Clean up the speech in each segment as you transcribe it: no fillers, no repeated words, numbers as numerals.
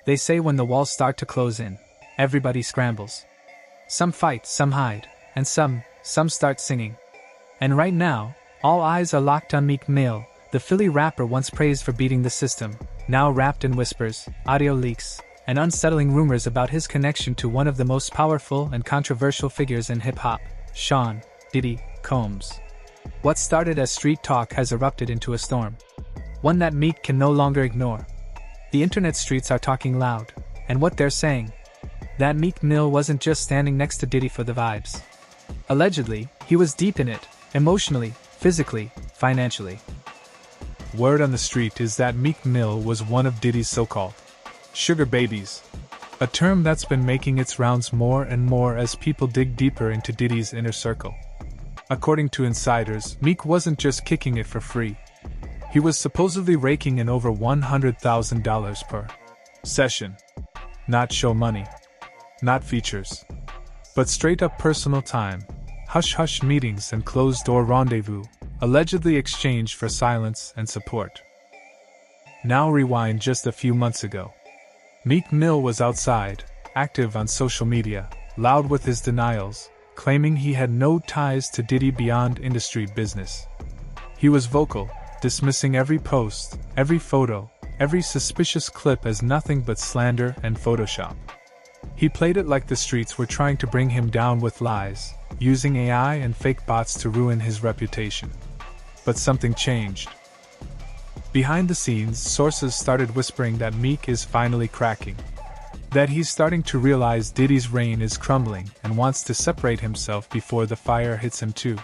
They say when the walls start to close in, everybody scrambles. Some fight, some hide, and some start singing. And right now, all eyes are locked on Meek Mill, the Philly rapper once praised for beating the system, now wrapped in whispers, audio leaks, and unsettling rumors about his connection to one of the most powerful and controversial figures in hip-hop, Sean Diddy Combs. What started as street talk has erupted into a storm. One that Meek can no longer ignore. The internet streets are talking loud, and what they're saying, that Meek Mill wasn't just standing next to Diddy for the vibes. Allegedly, he was deep in it, emotionally, physically, financially. Word on the street is that Meek Mill was one of Diddy's so-called sugar babies, a term that's been making its rounds more and more as people dig deeper into Diddy's inner circle. According to insiders, Meek wasn't just kicking it for free. He was supposedly raking in over $100,000 per session. Not show money, not features, but straight-up personal time, hush-hush meetings and closed-door rendezvous, allegedly exchanged for silence and support. Now rewind just a few months ago. Meek Mill was outside, active on social media, loud with his denials, claiming he had no ties to Diddy beyond industry business. He was vocal, dismissing every post, every photo, every suspicious clip as nothing but slander and Photoshop. He played it like the streets were trying to bring him down with lies, using AI and fake bots to ruin his reputation. But something changed. Behind the scenes, sources started whispering that Meek is finally cracking. That he's starting to realize Diddy's reign is crumbling and wants to separate himself before the fire hits him too.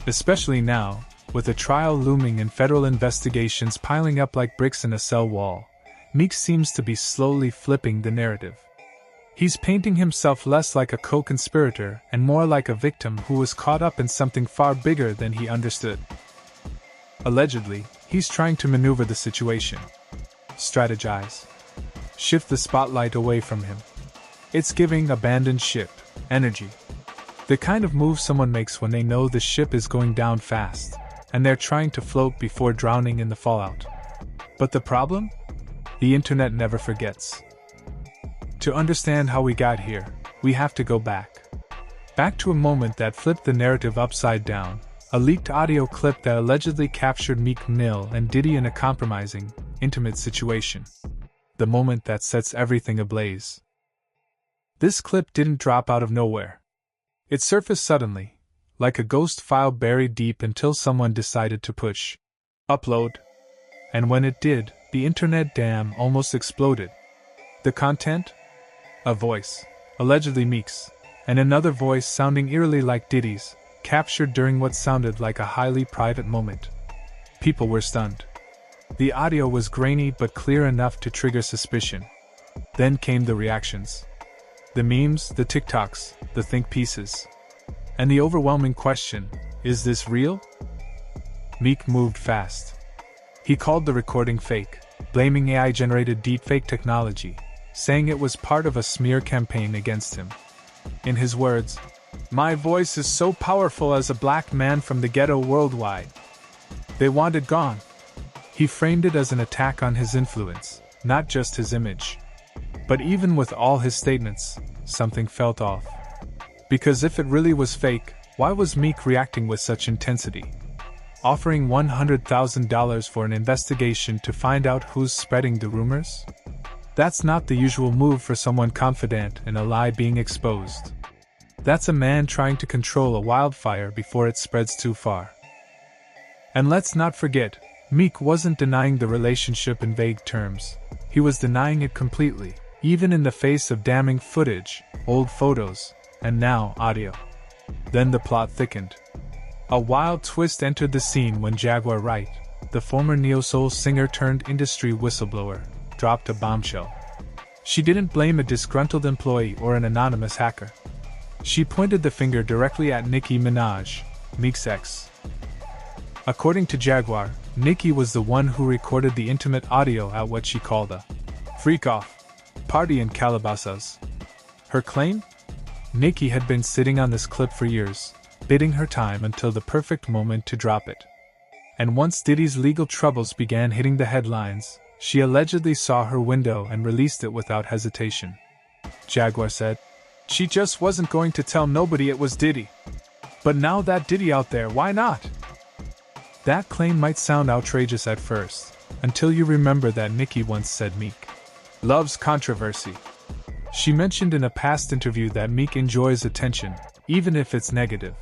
Especially now, with a trial looming and federal investigations piling up like bricks in a cell wall, Meek seems to be slowly flipping the narrative. He's painting himself less like a co-conspirator and more like a victim who was caught up in something far bigger than he understood. Allegedly, he's trying to maneuver the situation, strategize, shift the spotlight away from him. It's giving abandoned ship energy. The kind of move someone makes when they know the ship is going down fast, and they're trying to float before drowning in the fallout. But the problem? The internet never forgets. To understand how we got here, we have to go back. Back to a moment that flipped the narrative upside down. A leaked audio clip that allegedly captured Meek Mill and Diddy in a compromising, intimate situation. The moment that sets everything ablaze. This clip didn't drop out of nowhere. It surfaced suddenly, like a ghost file buried deep until someone decided to push upload. And when it did, the internet dam almost exploded. The content? A voice, allegedly Meek's, and another voice sounding eerily like Diddy's, captured during what sounded like a highly private moment. People were stunned. The audio was grainy but clear enough to trigger suspicion. Then came the reactions. The memes, the TikToks, the think pieces. And the overwhelming question, is this real? Meek moved fast. He called the recording fake, blaming AI-generated deepfake technology, saying it was part of a smear campaign against him. In his words, "My voice is so powerful as a black man from the ghetto worldwide. They want it gone." He framed it as an attack on his influence, not just his image. But even with all his statements, something felt off. Because if it really was fake, why was Meek reacting with such intensity? Offering $100,000 for an investigation to find out who's spreading the rumors? That's not the usual move for someone confident in a lie being exposed. That's a man trying to control a wildfire before it spreads too far. And let's not forget, Meek wasn't denying the relationship in vague terms. He was denying it completely, even in the face of damning footage, old photos, and now audio. Then the plot thickened. A wild twist entered the scene when Jaguar Wright, the former neo-soul singer turned industry whistleblower, dropped a bombshell. She didn't blame a disgruntled employee or an anonymous hacker. She pointed the finger directly at Nicki Minaj, Meek's ex. According to Jaguar, Nicki was the one who recorded the intimate audio at what she called a freak-off party in Calabasas. Her claim? Nicki had been sitting on this clip for years, biding her time until the perfect moment to drop it. And once Diddy's legal troubles began hitting the headlines, She allegedly saw her window and released it without hesitation. Jaguar said, "She just wasn't going to tell nobody it was Diddy. But now that Diddy out there, why not?" That claim might sound outrageous at first, until you remember that Nicki once said Meek loves controversy. She mentioned in a past interview that Meek enjoys attention, even if it's negative.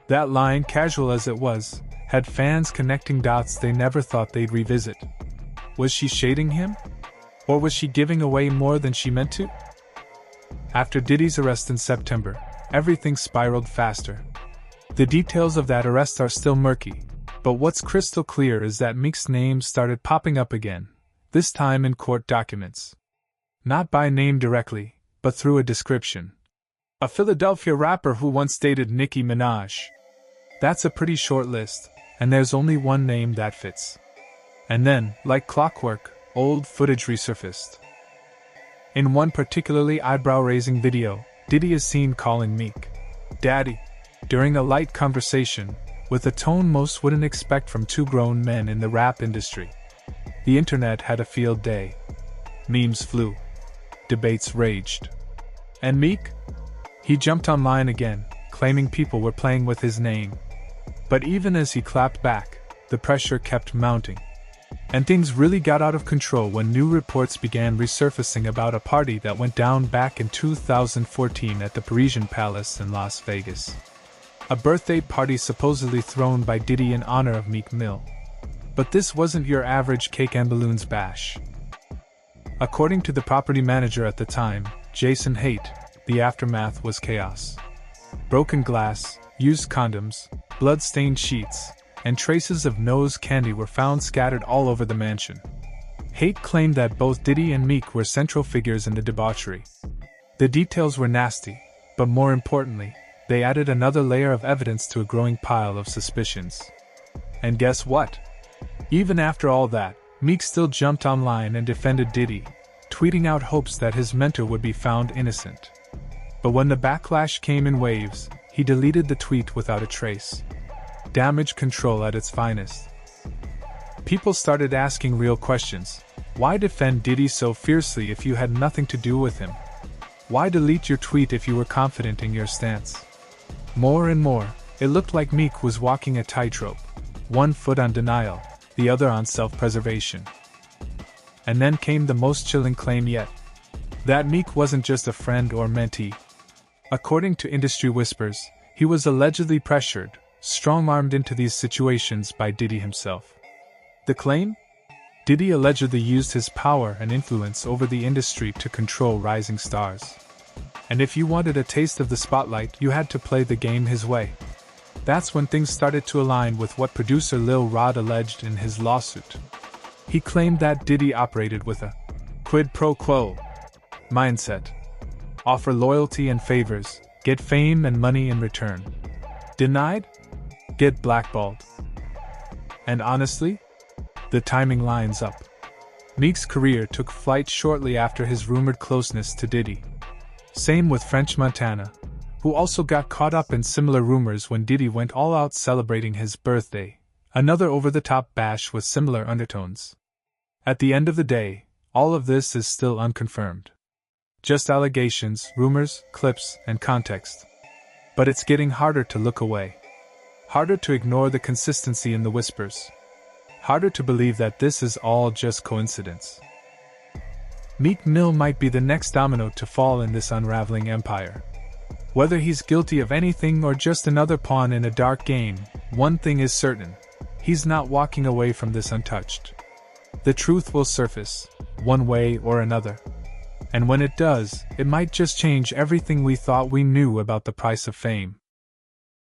That line, casual as it was, had fans connecting dots they never thought they'd revisit. Was she shading him? Or was she giving away more than she meant to? After Diddy's arrest in September, everything spiraled faster. The details of that arrest are still murky, but what's crystal clear is that Meek's name started popping up again, this time in court documents. Not by name directly, but through a description. A Philadelphia rapper who once dated Nicki Minaj. That's a pretty short list, and there's only one name that fits. And then, like clockwork, old footage resurfaced. In one particularly eyebrow-raising video, Diddy is seen calling Meek Daddy during a light conversation, with a tone most wouldn't expect from two grown men in the rap industry. The internet had a field day. Memes flew. Debates raged. And Meek? He jumped online again, claiming people were playing with his name. But even as he clapped back, the pressure kept mounting. And things really got out of control when new reports began resurfacing about a party that went down back in 2014 at the Parisian Palace in Las Vegas. A birthday party supposedly thrown by Diddy in honor of Meek Mill. But this wasn't your average cake and balloons bash. According to the property manager at the time, Jason Haight, the aftermath was chaos. Broken glass, used condoms, blood-stained sheets, and traces of nose candy were found scattered all over the mansion. Haight claimed that both Diddy and Meek were central figures in the debauchery. The details were nasty, but more importantly, they added another layer of evidence to a growing pile of suspicions. And guess what? Even after all that, Meek still jumped online and defended Diddy, tweeting out hopes that his mentor would be found innocent. But when the backlash came in waves, he deleted the tweet without a trace. Damage control at its finest. People started asking real questions. Why defend Diddy so fiercely if you had nothing to do with him? Why delete your tweet if you were confident in your stance? More and more, it looked like Meek was walking a tightrope, one foot on denial, the other on self-preservation. And then came the most chilling claim yet. That Meek wasn't just a friend or mentee. According to industry whispers, he was allegedly pressured, strong-armed into these situations by Diddy himself. The claim? Diddy allegedly used his power and influence over the industry to control rising stars. And if you wanted a taste of the spotlight, you had to play the game his way. That's when things started to align with what producer Lil Rod alleged in his lawsuit. He claimed that Diddy operated with a quid pro quo mindset. Offer loyalty and favors, get fame and money in return. Denied? Get blackballed. And honestly, the timing lines up. Meek's career took flight shortly after his rumored closeness to Diddy. Same with French Montana, who also got caught up in similar rumors when Diddy went all out celebrating his birthday, another over-the-top bash with similar undertones. At the end of the day, all of this is still unconfirmed. Just allegations, rumors, clips, and context. But it's getting harder to look away. Harder to ignore the consistency in the whispers. Harder to believe that this is all just coincidence. Meek Mill might be the next domino to fall in this unraveling empire. Whether he's guilty of anything or just another pawn in a dark game, one thing is certain: he's not walking away from this untouched. The truth will surface, one way or another. And when it does, it might just change everything we thought we knew about the price of fame.